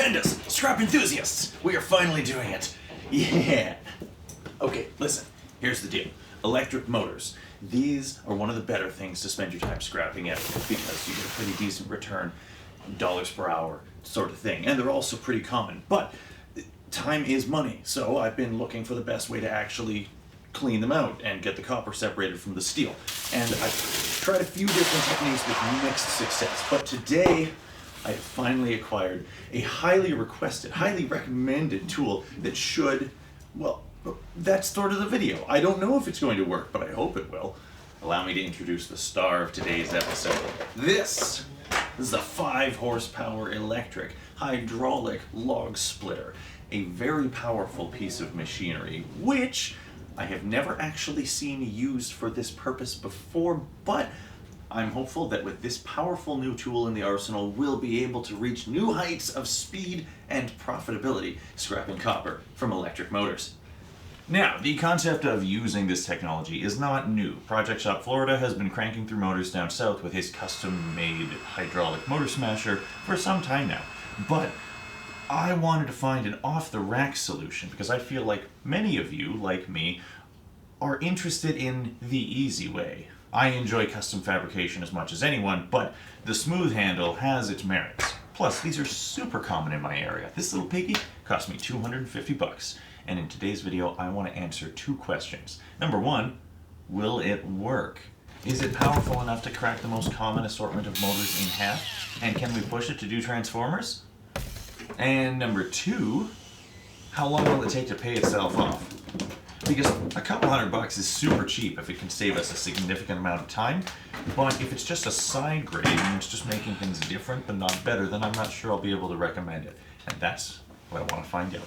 Stupendous! Scrap enthusiasts! We are finally doing it. Yeah. Okay, listen. Here's the deal. Electric motors. These are one of the better things to spend your time scrapping at because you get a pretty decent return, dollars per hour sort of thing. And they're also pretty common. But time is money, so I've been looking for the best way to actually clean them out and get the copper separated from the steel. And I've tried a few different techniques with mixed success. But today, I have finally acquired a highly requested, highly recommended tool that should, well, that's sort of the video. I don't know if it's going to work, but I hope it will. Allow me to introduce the star of today's episode. This is a 5 horsepower electric hydraulic log splitter. A very powerful piece of machinery, which I have never actually seen used for this purpose before, but I'm hopeful that with this powerful new tool in the arsenal, we'll be able to reach new heights of speed and profitability, scrapping copper from electric motors. Now, the concept of using this technology is not new. Project Shop Florida has been cranking through motors down south with his custom-made hydraulic motor smasher for some time now. But I wanted to find an off-the-rack solution because I feel like many of you, like me, are interested in the easy way. I enjoy custom fabrication as much as anyone, but the smooth handle has its merits. Plus, these are super common in my area. This little piggy cost me $250. And in today's video, I want to answer 2 questions. Number 1, will it work? Is it powerful enough to crack the most common assortment of motors in half? And can we push it to do transformers? And number 2, how long will it take to pay itself off? Because a couple $100 is super cheap if it can save us a significant amount of time, but if it's just a side grade and it's just making things different but not better, then I'm not sure I'll be able to recommend it. And that's what I want to find out.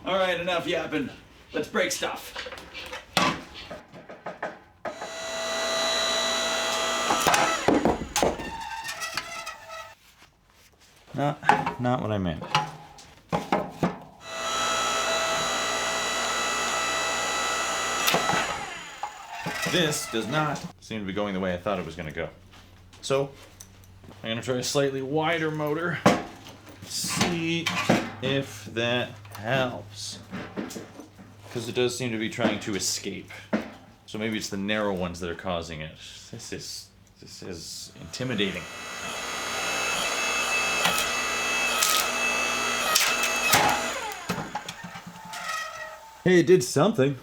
All right, enough yapping. Let's break stuff. Not what I meant. This does not seem to be going the way I thought it was going to go. So, I'm going to try a slightly wider motor. See if that helps. Because it does seem to be trying to escape. So maybe it's the narrow ones that are causing it. This is intimidating. Hey, it did something.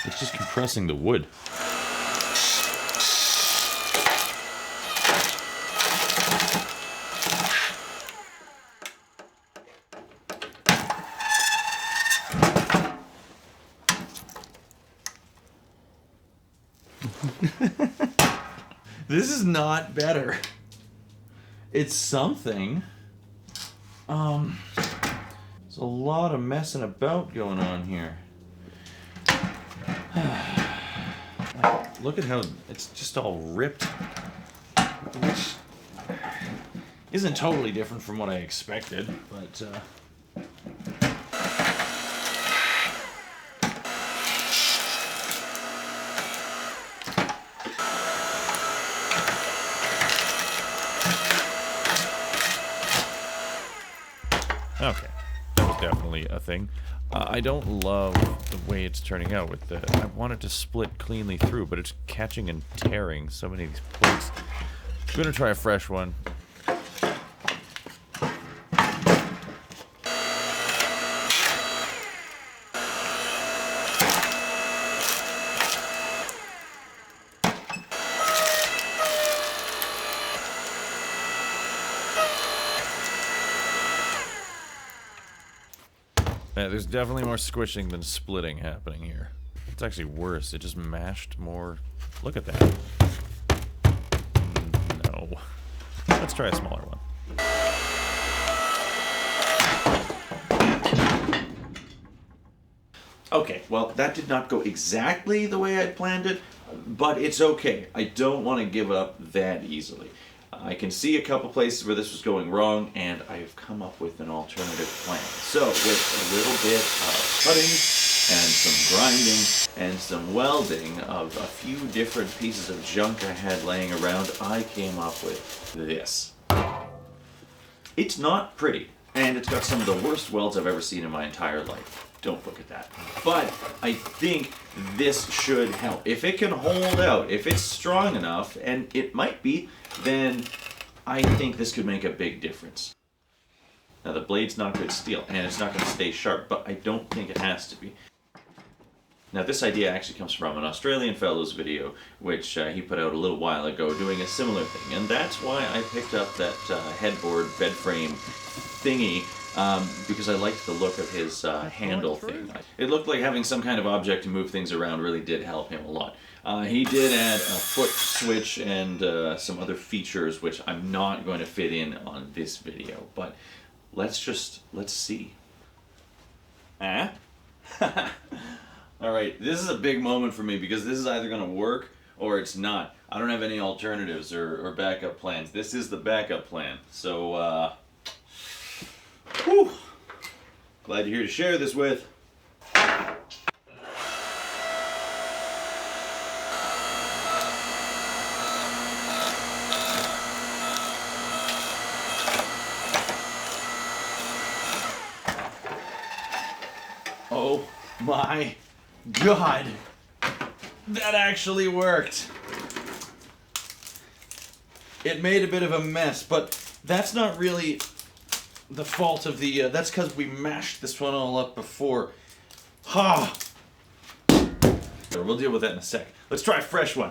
It's just compressing the wood. This is not better. It's something. There's a lot of messing about going on here. Look at how it's just all ripped, which isn't totally different from what I expected, but okay, that was definitely a thing. I don't love the way it's turning out with the... I want it to split cleanly through, but it's catching and tearing so many of these plates. I'm going to try a fresh one. Yeah, there's definitely more squishing than splitting happening here. It's actually worse. It just mashed more. Look at that. No. Let's try a smaller one. Okay, well, that did not go exactly the way I planned it, but it's okay. I don't want to give up that easily. I can see a couple places where this was going wrong, and I've come up with an alternative plan. So, with a little bit of cutting and some grinding and some welding of a few different pieces of junk I had laying around, I came up with this. It's not pretty, and it's got some of the worst welds I've ever seen in my entire life. Don't look at that. But I think this should help. If it can hold out, if it's strong enough, and it might be, then I think this could make a big difference. Now the blade's not good steel, and it's not going to stay sharp, but I don't think it has to be. Now this idea actually comes from an Australian fellow's video, which he put out a little while ago doing a similar thing, and that's why I picked up that headboard bed frame thingy, because I liked the look of his handle thing. It looked like having some kind of object to move things around really did help him a lot. He did add a foot switch and some other features which I'm not going to fit in on this video, but let's see. Alright, this is a big moment for me because this is either going to work or it's not. I don't have any alternatives or backup plans. This is the backup plan. So, whew. Glad you're here to share this with. Oh my God, that actually worked. It made a bit of a mess, but that's not really the fault of the, that's because we mashed this one all up before. Ha! We'll deal with that in a sec. Let's try a fresh one.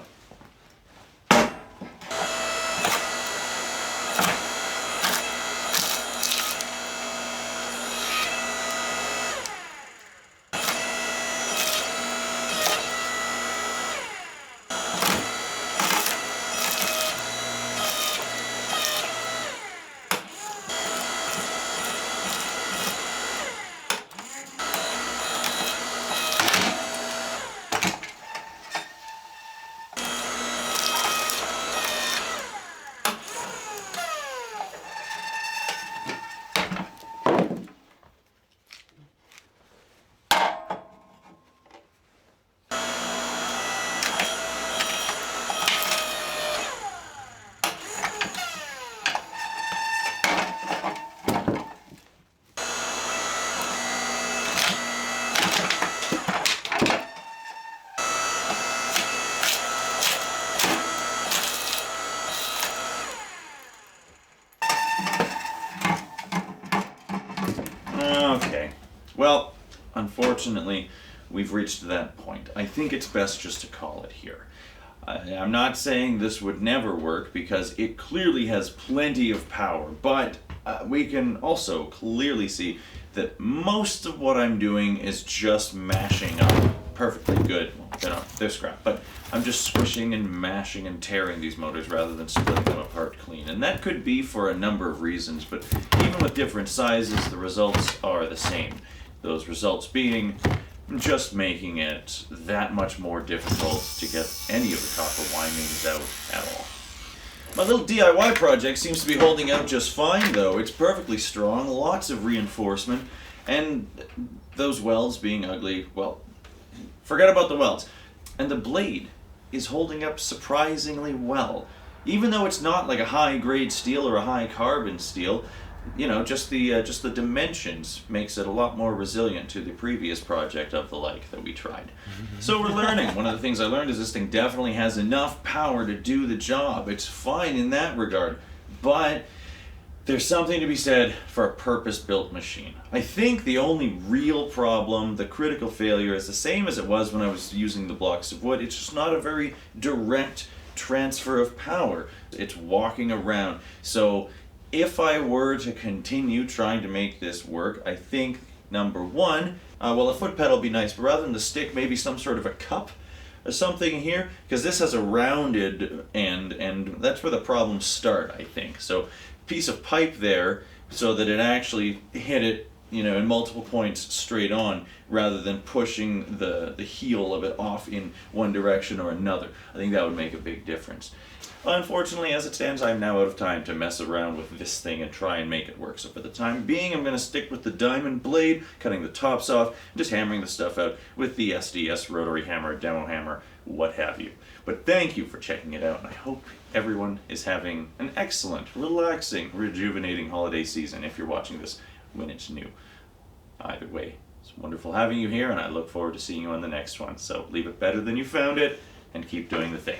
Okay, well, unfortunately, we've reached that point. I think it's best just to call it here. I'm not saying this would never work because it clearly has plenty of power, but we can also clearly see that most of what I'm doing is just mashing up perfectly good. Well, they're scrap, but I'm just squishing and mashing and tearing these motors rather than splitting them apart clean. And that could be for a number of reasons, but even with different sizes, the results are the same. Those results being just making it that much more difficult to get any of the copper windings out at all. My little DIY project seems to be holding out just fine though. It's perfectly strong, lots of reinforcement, and those welds being ugly, well, forget about the welds. And the blade is holding up surprisingly well. Even though it's not like a high-grade steel or a high-carbon steel, you know, just the dimensions makes it a lot more resilient to the previous project of the like that we tried. So we're learning. One of the things I learned is this thing definitely has enough power to do the job. It's fine in that regard, but there's something to be said for a purpose-built machine. I think the only real problem, the critical failure, is the same as it was when I was using the blocks of wood. It's just not a very direct transfer of power. It's walking around. So if I were to continue trying to make this work, I think, number one, well, a foot pedal would be nice, but rather than the stick, maybe some sort of a cup or something here, because this has a rounded end, and that's where the problems start, I think. So, piece of pipe there, so that it actually hit it, you know, in multiple points straight on, rather than pushing the heel of it off in one direction or another. I think that would make a big difference. Unfortunately, as it stands, I'm now out of time to mess around with this thing and try and make it work. So for the time being, I'm going to stick with the diamond blade, cutting the tops off, and just hammering the stuff out with the SDS rotary hammer, demo hammer, what have you. But thank you for checking it out, and I hope everyone is having an excellent, relaxing, rejuvenating holiday season if you're watching this when it's new. Either way, it's wonderful having you here, and I look forward to seeing you on the next one. So leave it better than you found it, and keep doing the thing.